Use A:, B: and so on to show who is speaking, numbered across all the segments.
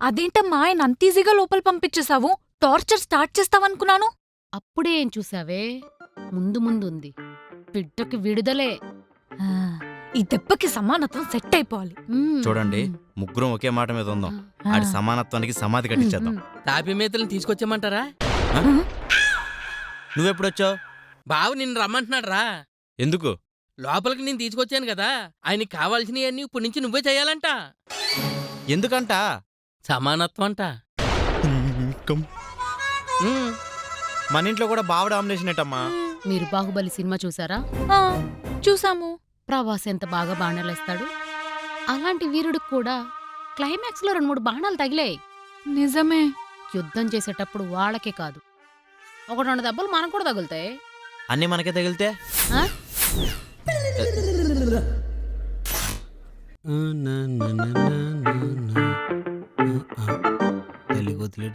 A: అదేంటమ్మా ఆయన అంత ఈజీగా లోపల పంపించేశావు? Torture start చేస్తావనుకున్నాను.
B: అప్పుడే ఏం చూసావే, ముందు ముందుంది. బిడ్డకి విడుదలే.
A: ఆ, ఈ దెబ్బకి సమానత్వం సెట్ అయిపోవాలి.
C: చూడండి, ముగ్గురం ఒకే మాట మీద ఉందాం. ఆడి సమానత్వానికి సమాధి కట్టించేద్దాం.
D: తాపి మేతలను తీసుకొచ్చామంటారా?
C: నువ్వెప్పుడొచ్చావు?
D: బావు నిన్ను రమ్మంటున్నాడు రా.
C: ఎందుకు?
D: లోపలికి నేను తీసుకొచ్చాను కదా, ఆయనకి కావాల్సినవన్నీ ఇప్పుడు నుంచి నువ్వే చెయ్యాలంట.
C: ఎందుకంట?
D: సమానత్వం అంట.
C: మన ఇంట్లో కూడా బావ డామినేషన్ ఏటమ్మా.
B: మీరు బాహుబలి సినిమా చూసారా?
A: ఆ, చూసాము.
B: ప్రభాస్ ఎంత బాగా బాణాలేస్తాడు. అలాంటి వీరుడికి కూడా క్లైమాక్స్ లో 2-3 బాణాలు తగిలాయి.
A: నిజమే.
B: యుద్ధం చేసేటప్పుడు వాళ్ళకే కాదు, 1-2 దెబ్బలు మనకు కూడా తగులుతాయి.
C: అన్నీ మనకే తగిలితే?
B: ఆ?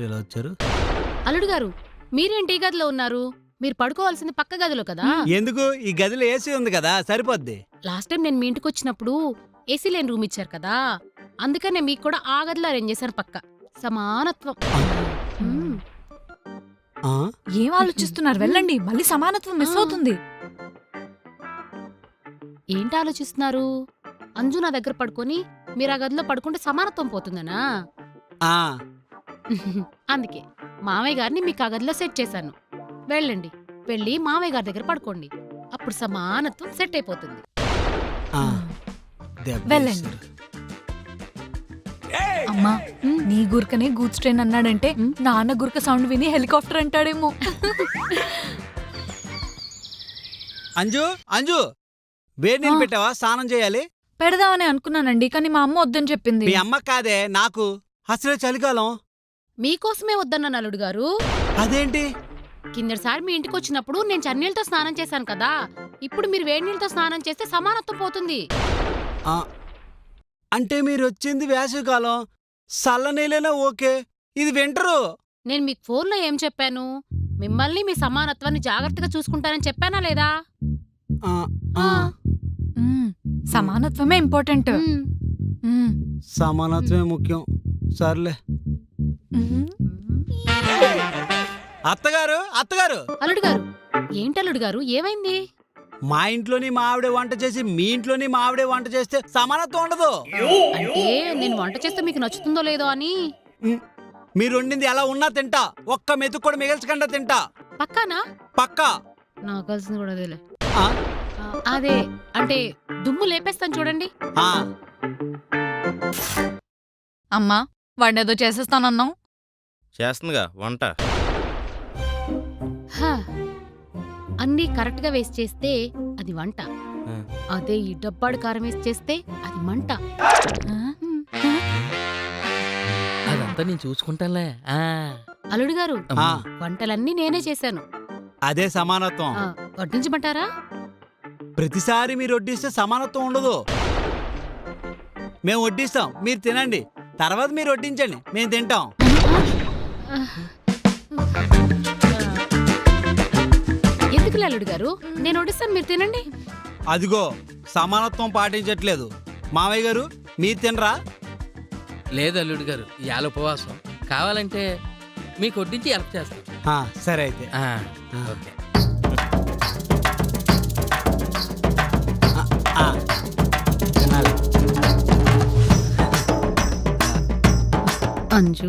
E: ఎలా వచ్చారు?
B: అల్లుడు గారు, మీరేంటి ఈ గదిలో ఉన్నారు? మీరు పడుకోవాల్సింది పక్క గదిలో కదా.
E: ఎందుకు? ఈ గదిలో ఏసీ ఉంది కదా, సరిపోద్ది.
B: లాస్ట్ టైం నేను మీ ఇంటికి వచ్చినప్పుడు ఏసీ లేని రూమ్ ఇచ్చారు కదా, అందుకనే మీకు కూడా ఆ గదిలో అరేంజ్ చేశారు. పక్క సమానత్వం.
A: ఏం ఆలోచిస్తున్నారు? వెళ్ళండి, మళ్ళీ సమానత్వం మిస్ అవుతుంది.
B: ఏంటి ఆలోచిస్తున్నారు? అంజు నా దగ్గర పడుకొని మీరు ఆ గదిలో పడుకుంటే సమానత్వం పోతుందనా? అందుకే మామయ్య గారిని మీకు ఆ గదిలో సెట్ చేశాను. వెళ్ళండి, వెళ్ళి మామయ్య గారి దగ్గర పడుకోండి. అప్పుడు సమానత్వం సెట్ అయిపోతుంది.
A: వెళ్ళండి. అమ్మా, నీ గురకనే గూడ్స్ ట్రైన్ అన్నాడంటే నాన్న గురక సౌండ్ విని హెలికాప్టర్ అంటాడేమో.
E: అంజు, అంజు, వేడి నీళ్ళు పెట్టావా? స్నానం చేయాలి.
A: పెడదామని అనుకున్నానండి, కానీ మా అమ్మ వద్దని చెప్పింది.
E: మీ అమ్మ కాదే, నాకు. అసలే చలికాలం.
B: మీకోసమే వద్దన్నాను అల్లుడు గారు.
E: అదేంటి?
B: కిందటిసారి మీ ఇంటికి వచ్చినప్పుడు నేను చన్నీళ్ళతో స్నానం చేశాను కదా, ఇప్పుడు మీరు వేడి నీళ్ళతో స్నానం చేస్తే సమానత్వం పోతుంది.
E: అంటే మీరు వచ్చింది వేసవికాలం, చల్ల నీళ్ళైనా ఓకే, ఇది వింటరు.
B: నేను మీకు ఫోన్లో ఏం చెప్పాను? మిమ్మల్ని మీ సమానత్వాన్ని జాగ్రత్తగా చూసుకుంటానని చెప్పానా లేదా?
A: సమానత్వమే ఇంపార్టెంట్.
E: సమానత్వమే ముఖ్యం. సర్లే. అత్తగారు, అత్తగారు.
B: అల్లుడు గారు, ఏంటి అల్లుడు గారు, ఏమైంది?
E: మా ఇంట్లోని మా ఆవిడే వంట చేసి మీ ఇంట్లోని మా ఆవిడే వంట చేస్తే సమానత్వం ఉండదు.
B: అంటే నేను వంట చేస్తే మీకు నచ్చుతుందో లేదో అని.
E: మీరు వండింది ఎలా ఉన్నా తింటా, ఒక్క మెతుకు కూడా మిగల్చకుండా తింటా.
B: పక్కానా?
E: పక్కా.
B: నాకు కలిసింది కూడా అదేలే. అదే అంటే దుమ్ము లేపేస్తాను చూడండి.
A: అమ్మా, వాడేదో చేసేస్తానన్నావు.
C: చేస్తుందిగా వంట.
B: అన్నీ కరెక్ట్ గా వేసి చేస్తే అది వంట, అదే ఈ డబ్బాడు కారం వేసి చేస్తే అది మంట.
D: అదంతా నేను చూసుకుంటానులే.
B: అల్లుడు గారు, వంటలన్నీ నేనే చేశాను.
E: అదే సమానత్వం.
B: వడ్డించమంటారా?
E: ప్రతిసారి మీరు వడ్డిస్తే సమానత్వం ఉండదు. మేము వడ్డిస్తాం, మీరు తినండి. తర్వాత మీరు వడ్డించండి, మేము తింటాం.
B: ఎందుకు అల్లుడు గారు, నేను వడ్డిస్తాను, మీరు తినండి.
E: అదిగో సమానత్వం పాటించట్లేదు. మావయ్య గారు, మీరు తినరా?
D: లేదు అల్లుడు గారు, ఇవాళ ఉపవాసం. కావాలంటే మీకు వడ్డించి హెల్ప్ చేస్తాం.
E: సరే అయితే.
D: ఓకే.
B: అంజు,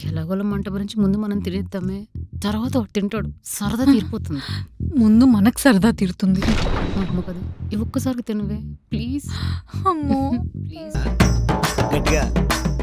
B: ఎలాగోల మంట గురించి ముందు మనం తినేద్దామే, తర్వాత తింటాడు, సరదా తీరిపోతుంది.
A: ముందు మనకు సరదా తీరుతుంది.
B: అమ్మ కదా, ఒక్కసారి తినవే ప్లీజ్.
A: అమ్మో,
B: ప్లీజ్.
E: గట్టిగా